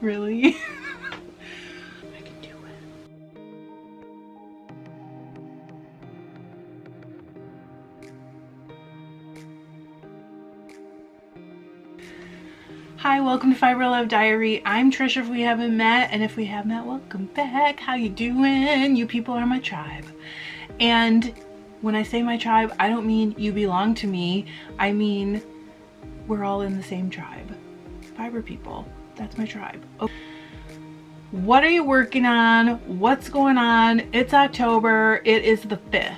Really? I can do it. Hi, welcome to FiberLoveDiary. I'm Trisha if we haven't met, and if we have met, welcome back. How you doing? You people are my tribe. And when I say my tribe, I don't mean you belong to me. I mean we're all in the same tribe. Fiber people. That's my tribe. Okay. What are you working on? What's going on? It's October. It is the 5th.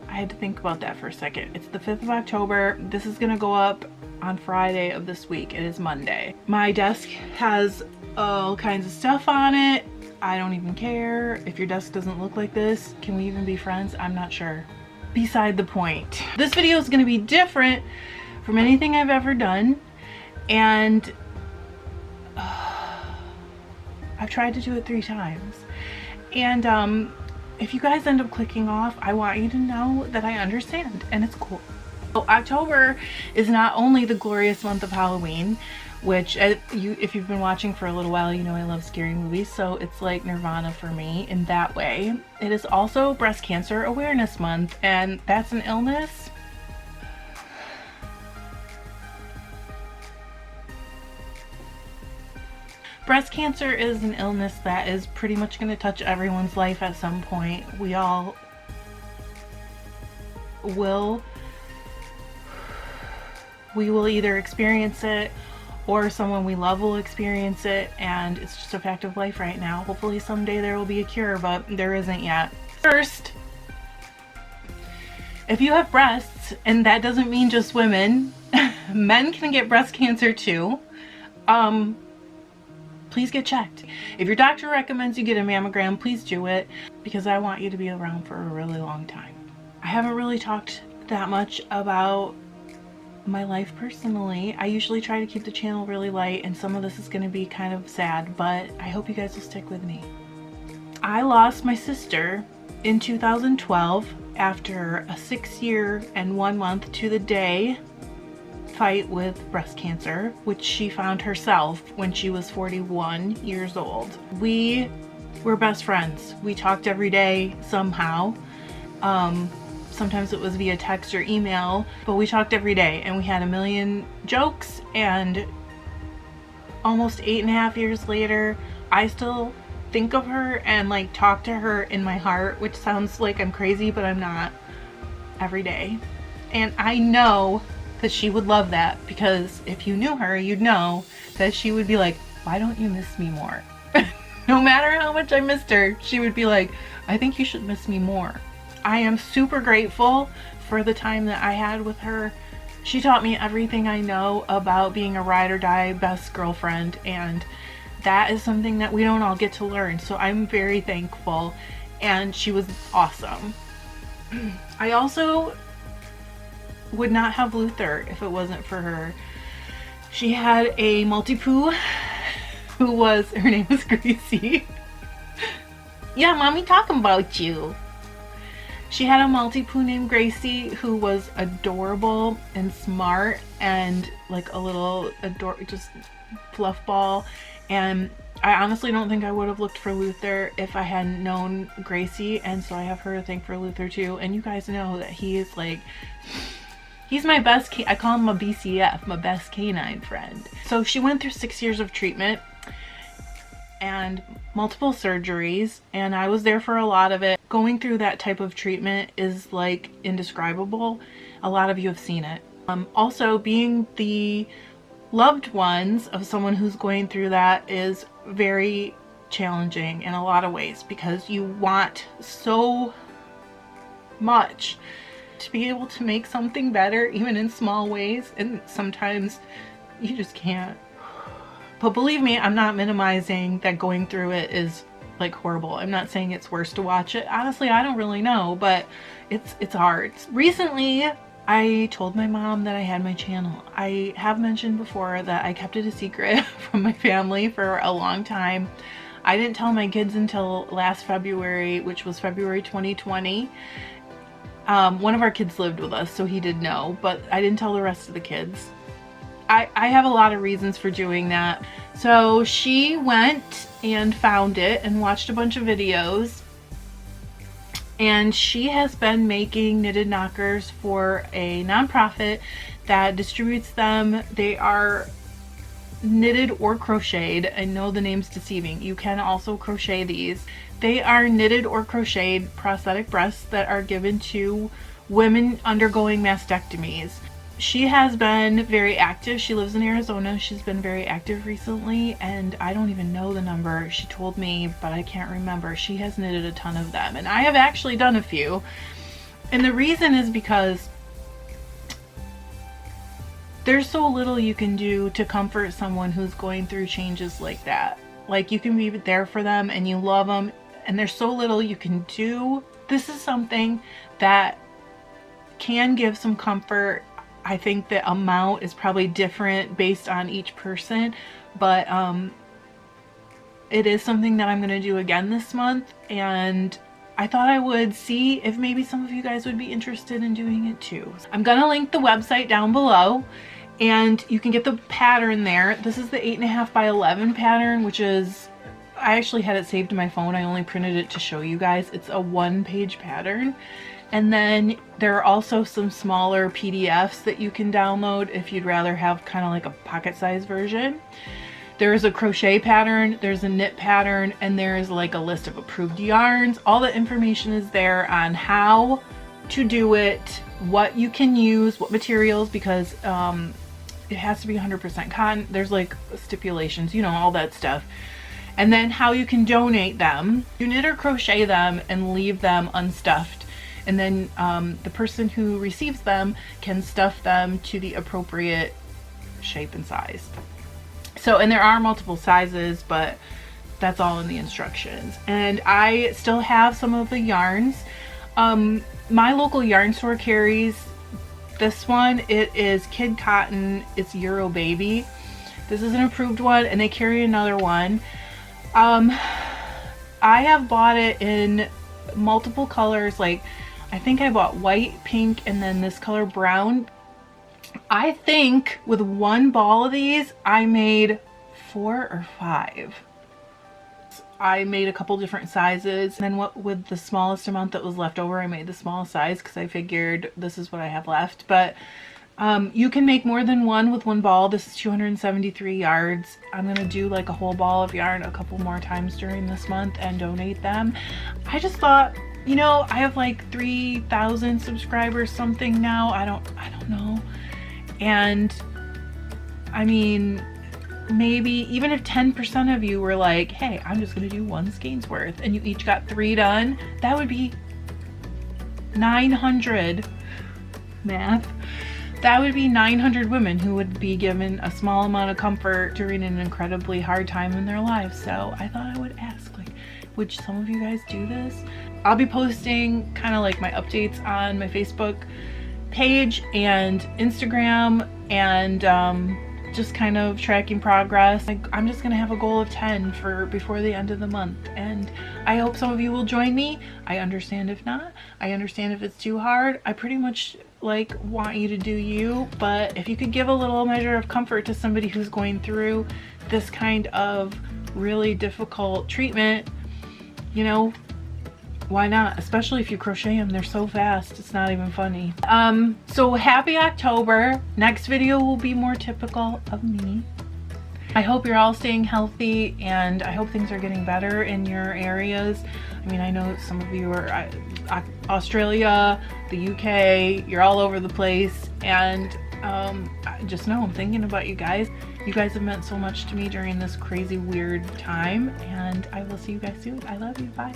I had to think about that for a second. It's the 5th of October. This is gonna go up on Friday of this week. It is Monday. My desk has all kinds of stuff on it. I don't even care if your desk doesn't look like this. Can we even be friends? I'm not sure. Beside the point. This video is gonna be different from anything I've ever done, and I've tried to do it 3 times. And if you guys end up clicking off, I want you to know that I understand and it's cool. So October is not only the glorious month of Halloween, which if you've been watching for a little while, you know I love scary movies, so it's like Nirvana for me in that way. It is also Breast Cancer Awareness Month, and that's an illness. Breast cancer is an illness that is pretty much going to touch everyone's life at some point. We all will. We will either experience it or someone we love will experience it, and it's just a fact of life right now. Hopefully someday there will be a cure, but there isn't yet. First, if you have breasts, and that doesn't mean just women, men can get breast cancer too. Please get checked. If your doctor recommends you get a mammogram, please do it, because I want you to be around for a really long time. I haven't really talked that much about my life personally. I usually try to keep the channel really light, and some of this is going to be kind of sad, but I hope you guys will stick with me. I lost my sister in 2012 after a 6-year and 1 month to the day fight with breast cancer, which she found herself when she was 41 years old. We were best friends. We talked every day somehow. Sometimes it was via text or email, but we talked every day, and we had a million jokes, and almost 8.5 years later, I still think of her and like talk to her in my heart, which sounds like I'm crazy, but I'm not, every day. And I know that she would love that, because if you knew her, you'd know that she would be like, why don't you miss me more? No matter how much I missed her, she would be like, I think you should miss me more. I am super grateful for the time that I had with her. She taught me everything I know about being a ride or die best girlfriend, and that is something that we don't all get to learn, so I'm very thankful, and she was awesome. I also would not have Luther if it wasn't for her. She had a multi-poo her name was Gracie. Yeah, mommy talking about you. She had a multi-poo named Gracie who was adorable and smart and like a little just fluff ball, and I honestly don't think I would have looked for Luther if I hadn't known Gracie, and so I have her to thank for Luther too. And you guys know that he is like, he's my best, I call him my BCF, my best canine friend. So she went through 6 years of treatment and multiple surgeries, and I was there for a lot of it. Going through that type of treatment is like indescribable. A lot of you have seen it. Also, being the loved ones of someone who's going through that is very challenging in a lot of ways, because you want so much to be able to make something better, even in small ways, and sometimes you just can't. But believe me, I'm not minimizing that going through it is like horrible. I'm not saying it's worse to watch it. Honestly, I don't really know, but it's hard. Recently, I told my mom that I had my channel. I have mentioned before that I kept it a secret from my family for a long time. I didn't tell my kids until last February, which was February 2020. One of our kids lived with us, so he did know, but I didn't tell the rest of the kids. I have a lot of reasons for doing that. So she went and found it and watched a bunch of videos, and she has been making knitted knockers for a nonprofit that distributes them. They are knitted or crocheted. I know the name's deceiving. You can also crochet these. They are knitted or crocheted prosthetic breasts that are given to women undergoing mastectomies. She has been very active. She lives in Arizona. She's been very active recently, and I don't even know the number. She told me, but I can't remember. She has knitted a ton of them, and I have actually done a few. And the reason is because there's so little you can do to comfort someone who's going through changes like that. Like, you can be there for them and you love them, and there's so little you can do. This is something that can give some comfort. I think the amount is probably different based on each person, but it is something that I'm going to do again this month, and I thought I would see if maybe some of you guys would be interested in doing it too. I'm going to link the website down below, and you can get the pattern there. This is the 8.5 by 11 pattern, which is, I actually had it saved to my phone. I only printed it to show you guys. It's a one-page pattern. And then there are also some smaller PDFs that you can download if you'd rather have kind of like a pocket-sized version. There is a crochet pattern, there's a knit pattern, and there is like a list of approved yarns. All the information is there on how to do it, what you can use, what materials, because it has to be 100% cotton. There's like stipulations, you know, all that stuff. And then how you can donate them. You knit or crochet them and leave them unstuffed. And then the person who receives them can stuff them to the appropriate shape and size. So, and there are multiple sizes, but that's all in the instructions. And I still have some of the yarns. My local yarn store carries this one. It is Kid Cotton. It's Euro Baby. This is an approved one, and they carry another one. I have bought it in multiple colors, like I think I bought white, pink, and then this color brown. I think with one ball of these, I made 4 or 5. I made a couple different sizes, and then what with the smallest amount that was left over, I made the small size because I figured this is what I have left. But you can make more than one with one ball. This is 273 yards. I'm gonna do like a whole ball of yarn a couple more times during this month and donate them. I just thought, you know, I have like 3,000 subscribers something now. I don't know. And I mean, maybe even if 10% of you were like, hey, I'm just gonna do one skein's worth, and you each got 3 done, that would be 900 math. That would be 900 women who would be given a small amount of comfort during an incredibly hard time in their lives. So I thought I would ask, like, would some of you guys do this? I'll be posting kind of like my updates on my Facebook page and Instagram, and just kind of tracking progress. I'm just gonna have a goal of 10 for before the end of the month, and I hope some of you will join me. I understand if not. I understand if it's too hard. I pretty much like want you to do you, but if you could give a little measure of comfort to somebody who's going through this kind of really difficult treatment, you know, why not? Especially if you crochet them, they're so fast, it's not even funny. So happy October. Next video will be more typical of me. I hope you're all staying healthy, and I hope things are getting better in your areas. I mean, I know some of you are Australia, the UK, you're all over the place, and just know I'm thinking about you guys. You guys have meant so much to me during this crazy, weird time, and I will see you guys soon. I love you. Bye.